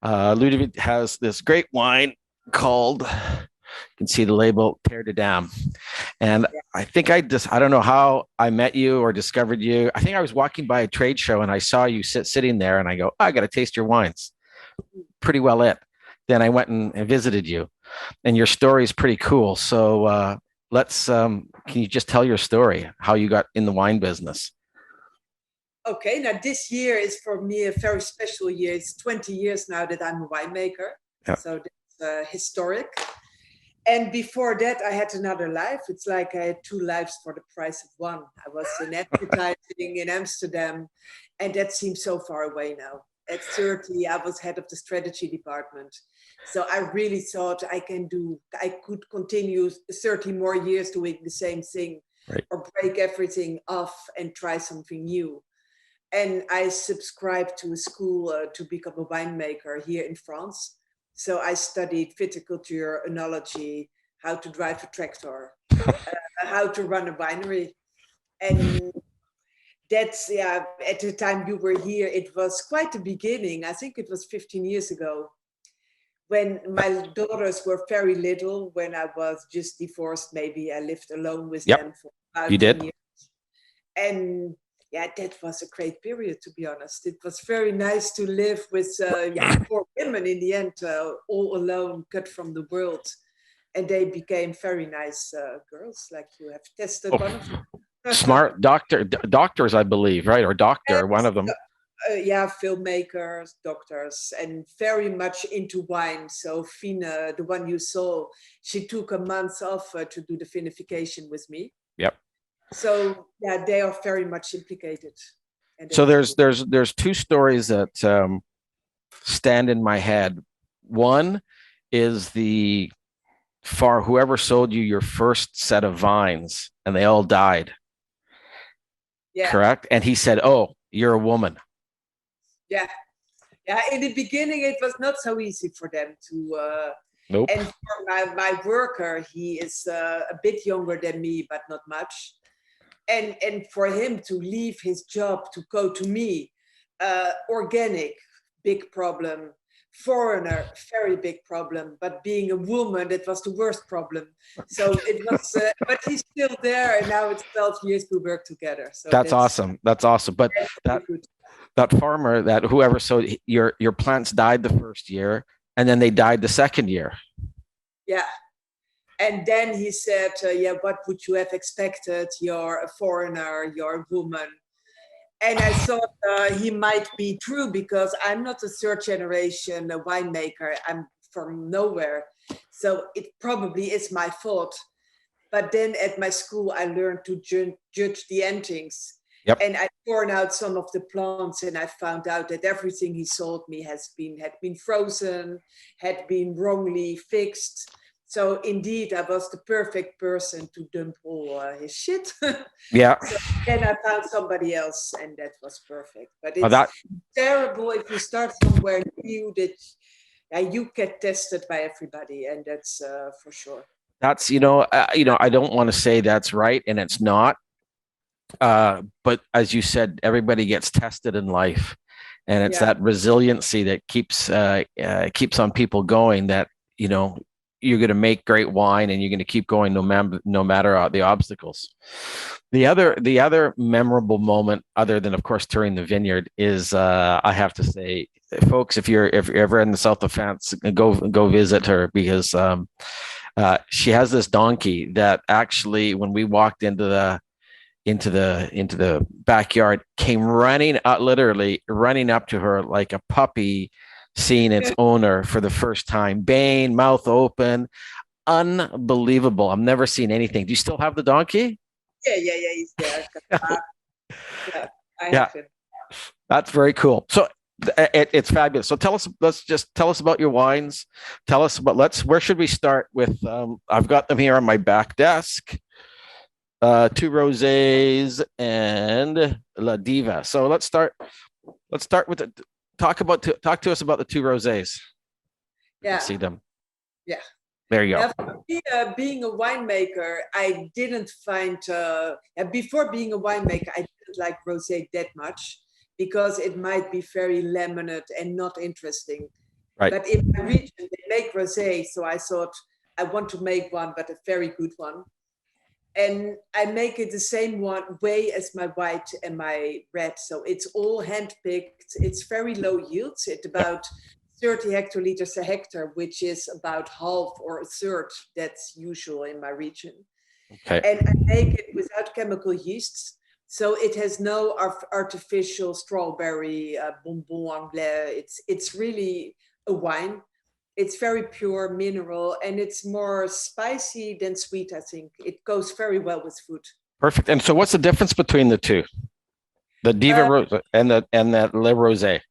Ludwig has this great wine called, you can see the label, Terre de. And I think I don't know how I met you or discovered you. I think I was walking by a trade show and I saw you sitting there and I go, oh, I got to taste your wines. Pretty well it. Then I went and visited you, and your story is pretty cool. So can you just tell your story, how you got in the wine business? Okay, now this year is for me a very special year. It's 20 years now that I'm a winemaker. Yeah. So that's historic. And before that, I had another life. It's like I had two lives for the price of one. I was in advertising in Amsterdam, and that seems so far away now. At 30, I was head of the strategy department. So I really thought I could continue 30 more years doing the same thing, Right. or break everything off and try something new. And I subscribed to a school to become a winemaker here in France. So I studied viticulture, enology, how to drive a tractor, how to run a winery. And that's, yeah, at the time you were here, it was quite the beginning. I think it was 15 years ago when my daughters were very little, when I was just divorced, maybe I lived alone with Yep. them for about You 10 did. years. And yeah, that was a great period, to be honest. It was very nice to live with four women in the end, all alone, cut from the world. And they became very nice girls, like you have tested Oh, one of them. smart doctors, I believe, right? Or doctor, one of them. Yeah, filmmakers, doctors, and very much into wine. So Fina, the one you saw, she took a month off to do the vinification with me. Yep. So yeah, they are very much implicated, and So that's there's cool. there's there's two stories that stand in my head. One is the far whoever sold you your first set of vines, and they all died. Yeah, Correct? And he said, "Oh, you're a woman." yeah, yeah. In the beginning, it was not so easy for them to. Nope. And for my worker, he is a bit younger than me, but not much. And for him to leave his job to go to me, organic, big problem. Foreigner, very big problem. But being a woman, that was the worst problem. So it was, but he's still there, and now it's 12 years we work together. So That's awesome. That's awesome. But that's that really good. that farmer, that whoever sowed your plants died the first year, and then they died the second year. Yeah. And then he said, yeah, what would you have expected? You're a foreigner, you're a woman. And I thought he might be true because I'm not a third generation winemaker. I'm from nowhere. So it probably is my fault. But then at my school, I learned to judge the endings. Yep. And I torn out some of the plants, and I found out that everything he sold me had been frozen, had been wrongly fixed. So indeed, I was the perfect person to dump all his shit. Yeah. So then I found somebody else, and that was perfect. But Oh, it's that terrible if you start somewhere new that you get tested by everybody, and that's for sure. that's I don't want to say that's right, and it's not. But as you said, everybody gets tested in life, and it's Yeah, that resiliency that keeps on people going. That you know you're going to make great wine, and you're going to keep going no matter the obstacles. The other memorable moment, other than of course touring the vineyard, is I have to say, folks, if you're ever in the south of France, go visit her, because she has this donkey that actually, when we walked into the backyard, came running literally running up to her like a puppy seeing its owner for the first time, baying, mouth open. Unbelievable. I've never seen anything. Do you still have the donkey? yeah, he's there. Yeah, I Yeah, have him. that's very cool. So it's fabulous. So let's just tell us about your wines. Tell us about, where should we start with? I've got them here on my back desk. Two rosés and La Diva. So let's start with talk to us about the two rosés. I can Yeah, see them. yeah. There you Now, go. for me, being a winemaker, I didn't find, before being a winemaker, I didn't like rosé that much because it might be very laminate and not interesting. Right. But in my region, they make rosé. So I thought I want to make one, but a very good one. And I make it the same way as my white and my red. So it's all hand-picked. It's very low yields. It's Yep. about 30 hectoliters a hectare, which is about half or a third that's usual in my region. Okay. And I make it without chemical yeasts. So it has no artificial strawberry bonbon anglais. It's really a wine. It's very pure mineral, and it's more spicy than sweet, I think. It goes very well with food. Perfect. And so what's the difference between the two? The Diva Rose and that Le Rosé.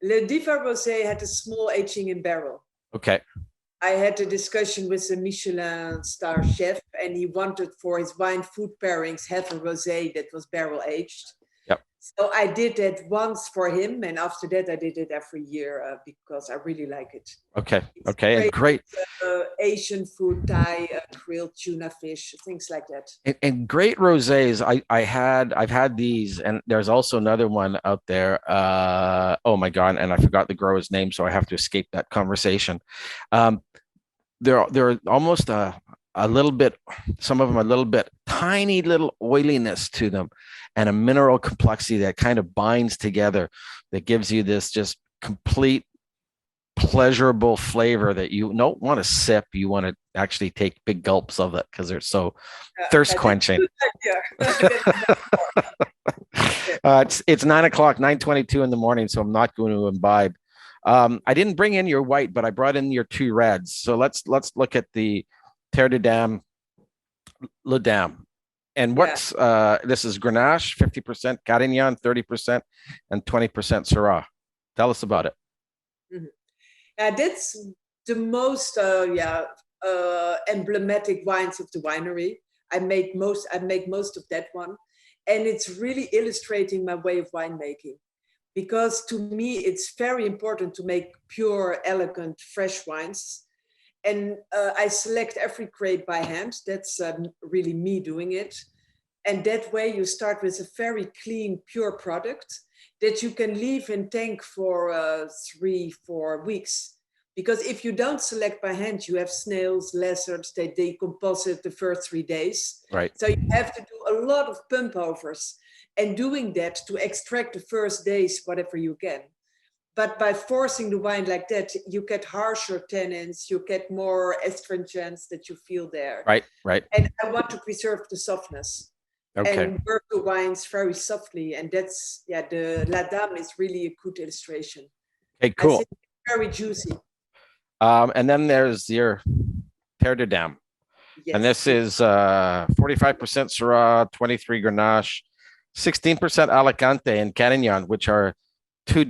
Le Diva Rosé had a small aging in barrel. Okay. I had a discussion with a Michelin star chef, and he wanted for his wine food pairings have a rosé that was barrel aged. Yep. So I did that once for him, and after that I did it every year because I really like it. Okay. It's Okay. And great. Asian food, Thai, grilled tuna fish, things like that. And great rosés. I've had these, and there's also another one out there. Oh my God, and I forgot the grower's name, so I have to escape that conversation. They're almost a little bit, some of them a little bit, tiny little oiliness to them, and a mineral complexity that kind of binds together, that gives you this just complete pleasurable flavor that you don't want to sip. You want to actually take big gulps of it because they're so thirst quenching. It's 9:00, 9:22 in the morning, so I'm not going to imbibe. I didn't bring in your white, but I brought in your two reds. So let's look at the Terre de Dame, Le Dame. And what's this is Grenache, 50%, Carignan, 30%, and 20% Syrah. Tell us about it. Mm-hmm. That's the most emblematic wines of the winery. I make most of that one, and it's really illustrating my way of winemaking. Because to me, it's very important to make pure, elegant, fresh wines. And I select every grape by hand. That's really me doing it. And that way you start with a very clean, pure product that you can leave in tank for 3-4 weeks. Because if you don't select by hand, you have snails, lizards, they decompose it the first 3 days. Right. So you have to do a lot of pump overs. And doing that to extract the first days, whatever you can. But by forcing the wine like that, you get harsher tannins, you get more astringents that you feel there. Right, right. And I want to preserve the softness. Okay. And work the wines very softly. And that's, the La Dame is really a good illustration. Okay, cool. I think it's very juicy. And then there's your Terre de Dame. Yes. And this is 45% Syrah, 23 Grenache, 16% Alicante and Carignan, which are two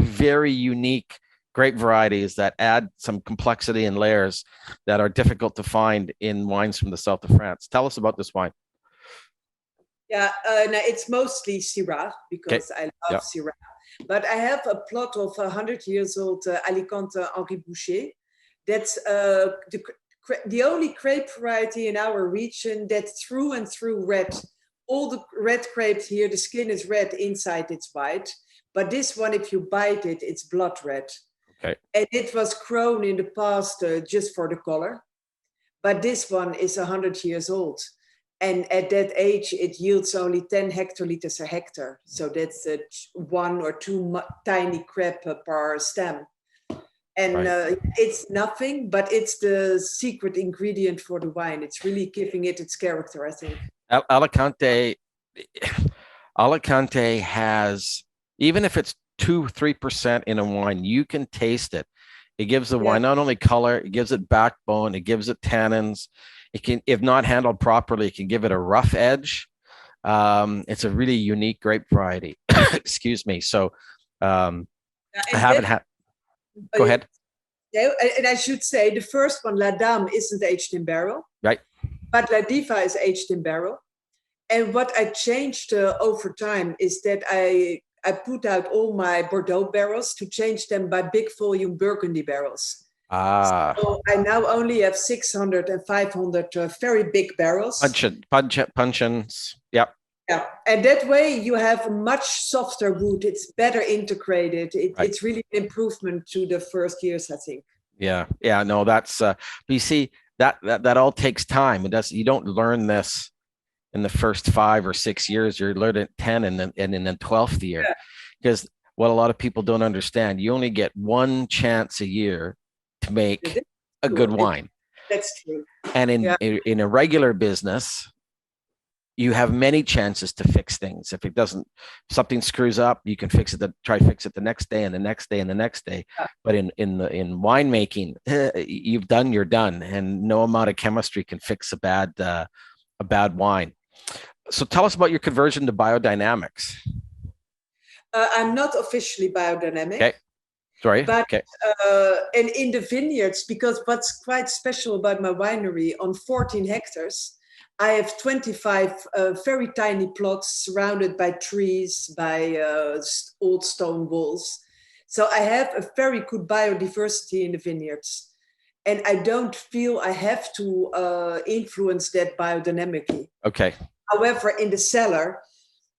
very unique grape varieties that add some complexity and layers that are difficult to find in wines from the south of France. Tell us about this wine. Yeah, no, it's mostly Syrah because I love Syrah. But I have a plot of 100 years old Alicante Henri Boucher. That's the only grape variety in our region that's through and through red. All the red grapes here, the skin is red, inside it's white. But this one, if you bite it, it's blood red. Okay. And it was grown in the past just for the color. But this one is 100 years old. And at that age, it yields only 10 hectoliters a hectare. So that's 1 or 2 tiny crab per stem. And it's nothing, but it's the secret ingredient for the wine. It's really giving it its character, I think. Alicante has, even if it's 2-3% in a wine, you can taste it. It gives the wine not only color, it gives it backbone, it gives it tannins. It can, if not handled properly, it can give it a rough edge. It's a really unique grape variety. Excuse me. So I haven't had. Go ahead. Yeah, and I should say the first one, La Dame, isn't aged in barrel. Right. But La Diva is aged in barrel. And what I changed over time is that I put out all my Bordeaux barrels to change them by big volume Burgundy barrels. So I now only have 600 and 500 very big barrels. Puncheons. Yep. Yeah, and that way you have a much softer wood. It's better integrated. Right. It's really an improvement to the first years, I think. Yeah. Yeah. No, but you see, that all takes time. It does. You don't learn this in the first 5 or 6 years. You learn it 10 and in the 12th year. Yeah, Because what a lot of people don't understand, you only get one chance a year to that make is a true. good wine. That's true. And Yeah, in a regular business, you have many chances to fix things. If it doesn't, if something screws up, you can fix it. Try to fix it the next day and the next day and the next day. yeah. But in winemaking, you're done, and no amount of chemistry can fix a bad wine. So tell us about your conversion to biodynamics. I'm not officially biodynamic, Okay, sorry. but Okay, and in the vineyards, because what's quite special about my winery, on 14 hectares, I have 25 very tiny plots surrounded by trees, by old stone walls. So I have a very good biodiversity in the vineyards. And I don't feel I have to influence that biodynamically. okay, However, in the cellar,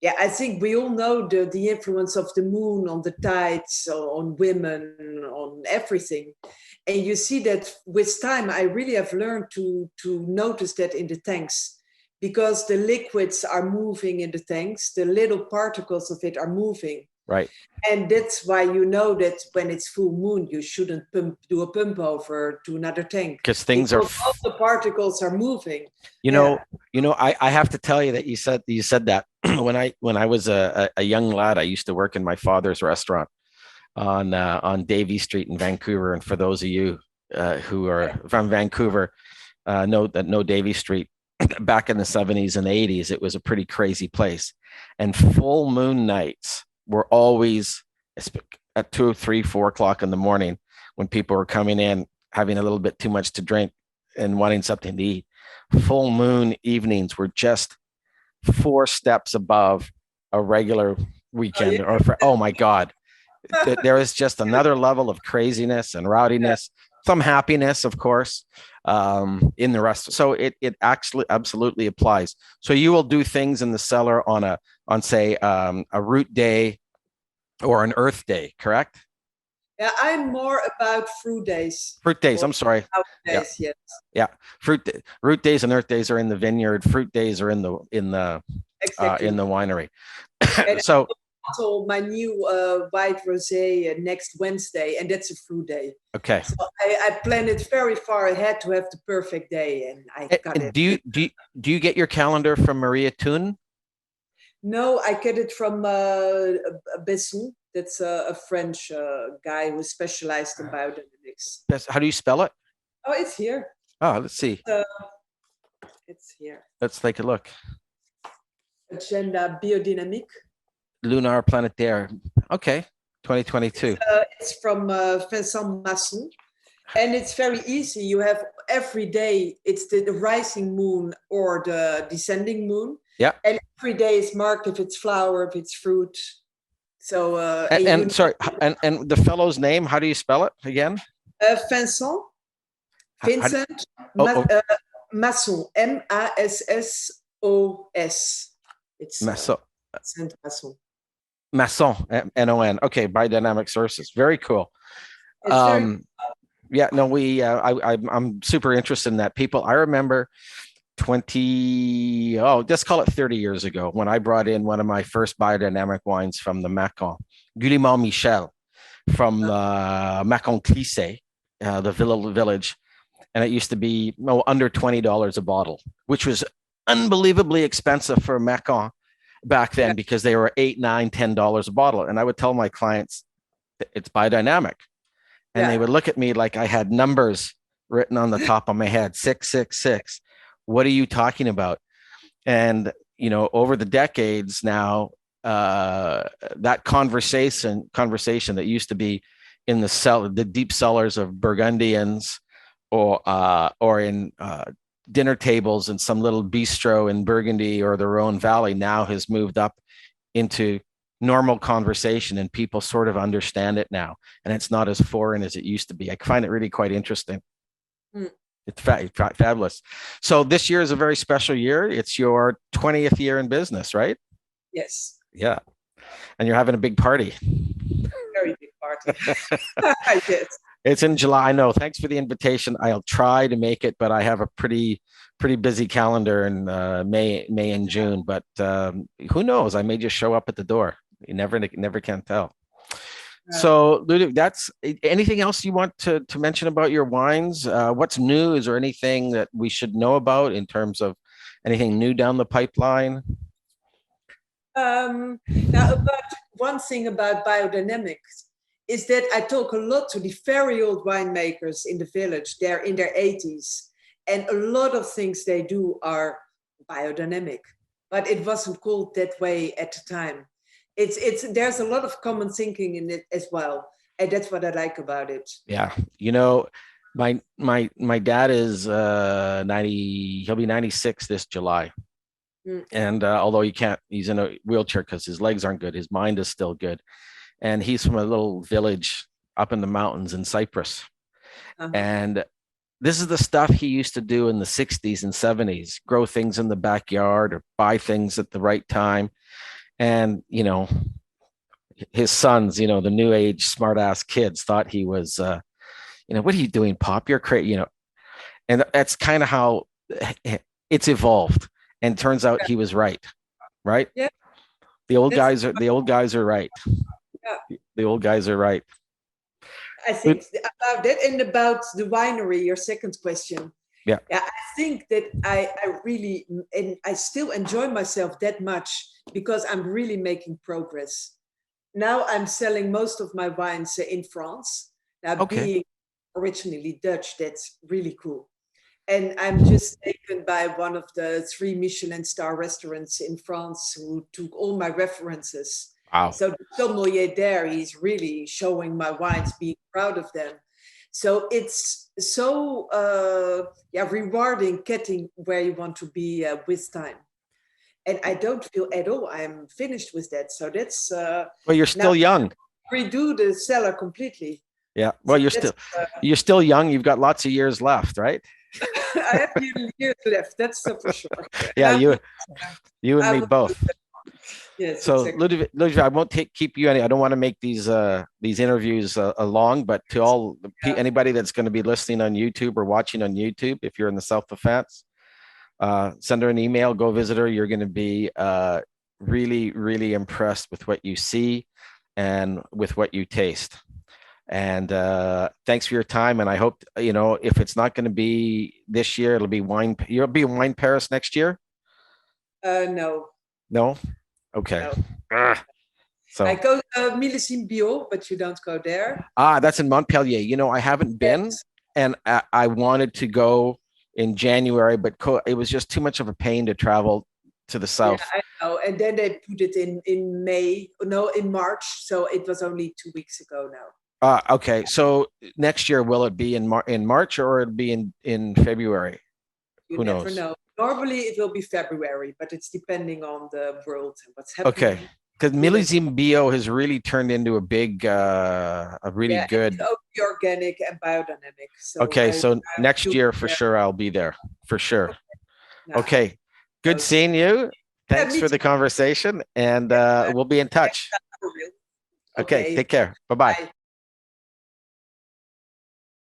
yeah, I think we all know the influence of the moon on the tides, on women, on everything. And you see that with time, I really have learned to notice that in the tanks, because the liquids are moving in the tanks, the little particles of it are moving. right. And that's why you know that when it's full moon, you shouldn't do a pump over to another tank, Because things are because all the particles are moving. you know Yeah. I have to tell you that you said that when I was a young lad, I used to work in my father's restaurant on Davie Street in Vancouver. And for those of you who are from Vancouver, know Davie Street. Back in the 70s and 80s, it was a pretty crazy place, and full moon nights were always at 2, 3, 4 o'clock in the morning, when people were coming in having a little bit too much to drink and wanting something to eat. Full moon evenings were just 4 steps above a regular Oh, weekend. yeah. Oh my God, there is just another level of craziness and Yeah. rowdiness, some happiness, of course, in the rest. So it actually absolutely applies. So you will do things in the cellar on say a root day or an earth day, correct? Yeah, I'm more about fruit days Fruit days. or I'm sorry. out Yeah, days. Yes, yeah. Root days and earth days are in the vineyard. Fruit days are in exactly. the winery. And So also my new white rosé next Wednesday, and that's a fruit day. okay. So I plan it very far ahead to have the perfect day, and I got And it. do you get your calendar from Maria Thun? No, I get it from Besson. That's a French guy who specialized in biodynamics. How do you spell it? Oh, it's here. Oh, let's see. Uh, it's here. Let's take a look. Agenda biodynamique. Lunar Planetaire. Okay, 2022. It's from Vincent Masson. And it's very easy. You have every day, it's the rising moon or the descending moon. Yeah. And every day is marked if it's flower, if it's fruit. So, And sorry, and the fellow's name, how do you spell it again? Vincent, How Vincent oh, Masson, Massos. It's Masson. Vincent Masson. Masson, MON. Okay, biodynamic sources. Very cool. It's very Yeah, no, I'm super interested in that. People, I remember 20, oh, let's call it 30 years ago, when I brought in one of my first biodynamic wines from the Macon, Guillemot Michel, from the Macon Clissé, the village. And it used to be under $20 a bottle, which was unbelievably expensive for Macon back then, yeah. because they were $8, $9, $10 a bottle. And I would tell my clients, it's biodynamic. And they would look at me like I had numbers written on the top of my head, 666. What are you talking about? And, over the decades now, that conversation that used to be in the deep cellars of Burgundians, or in dinner tables in some little bistro in Burgundy or the Rhone Valley, now has moved up into normal conversation, and people sort of understand it now, and it's not as foreign as it used to be. I find it really quite interesting. It's fabulous. So this year is a very special year. It's your 20th year in business, right? Yes, Yeah. And you're having a big party. very big party. Yes. It's in July. No, thanks for the invitation. I'll try to make it, but I have a pretty busy calendar in May and June. But who knows? I may just show up at the door. You never can tell. So, Ludwig, that's anything else you want to mention about your wines? What's new? Is there anything that we should know about in terms of anything new down the pipeline? Now, about one thing about biodynamics is that I talk a lot to the very old winemakers in the village. They're in their 80s, and a lot of things they do are biodynamic, but it wasn't called that way at the time. There's a lot of common thinking in it as well, and that's what I like about it. Yeah, my dad is 90. He'll be 96 this July. And although he's in a wheelchair because his legs aren't good, his mind is still good. And he's from a little village up in the mountains in Cyprus. And this is the stuff he used to do in the 60s and 70s, grow things in the backyard or buy things at the right time. And, his sons, the new age smart ass kids thought he was, what are you doing, Pop? You're crazy, and that's kind of how it's evolved. And turns out he was right. Yeah. The old guys are right. Yeah. The old guys are right. I think about that and about the winery, your second question. Yeah. I think that I really, and I still enjoy myself that much because I'm really making progress. Now I'm selling most of my wines in France. Now, being originally Dutch, that's really cool. And I'm just taken by one of the 3 Michelin star restaurants in France who took all my references. Wow. So the sommelier there, he's really showing my wines, being proud of them. So it's so rewarding getting where you want to be with time. And I don't feel at all I'm finished with that. So that's well, you're still young. Redo the cellar completely. Yeah. Well, so you're still young. You've got lots of years left, right? I have years left. That's for sure. Yeah, you and me both. Yes. So, exactly. Ludwig, I won't keep you any. I don't want to make these interviews long, but to anybody that's going to be listening on YouTube or watching on YouTube, if you're in the south of France, send her an email. Go visit her. You're going to be really, really impressed with what you see and with what you taste. And thanks for your time. And I hope if it's not going to be this year, it'll be wine. You'll be in Wine Paris next year. No. No. Okay. No. So I go Millésime Bio, but you don't go there. That's in Montpellier. I haven't been, and I wanted to go in January, but it was just too much of a pain to travel to the south. Yeah, I know. And then they put it in May. No, in March. So it was only 2 weeks ago now. Okay. So next year, will it be in March or it'll be in February? Who knows? You never know. Normally it will be February, but it's depending on the world and what's happening. Okay. Because Millésime Bio has really turned into a big, a really good. It's organic and biodynamic. So okay. So next year for sure, I'll be there for sure. Okay. Good seeing you. Thanks for the conversation, and we'll be in touch. Okay. Take care. Bye-bye.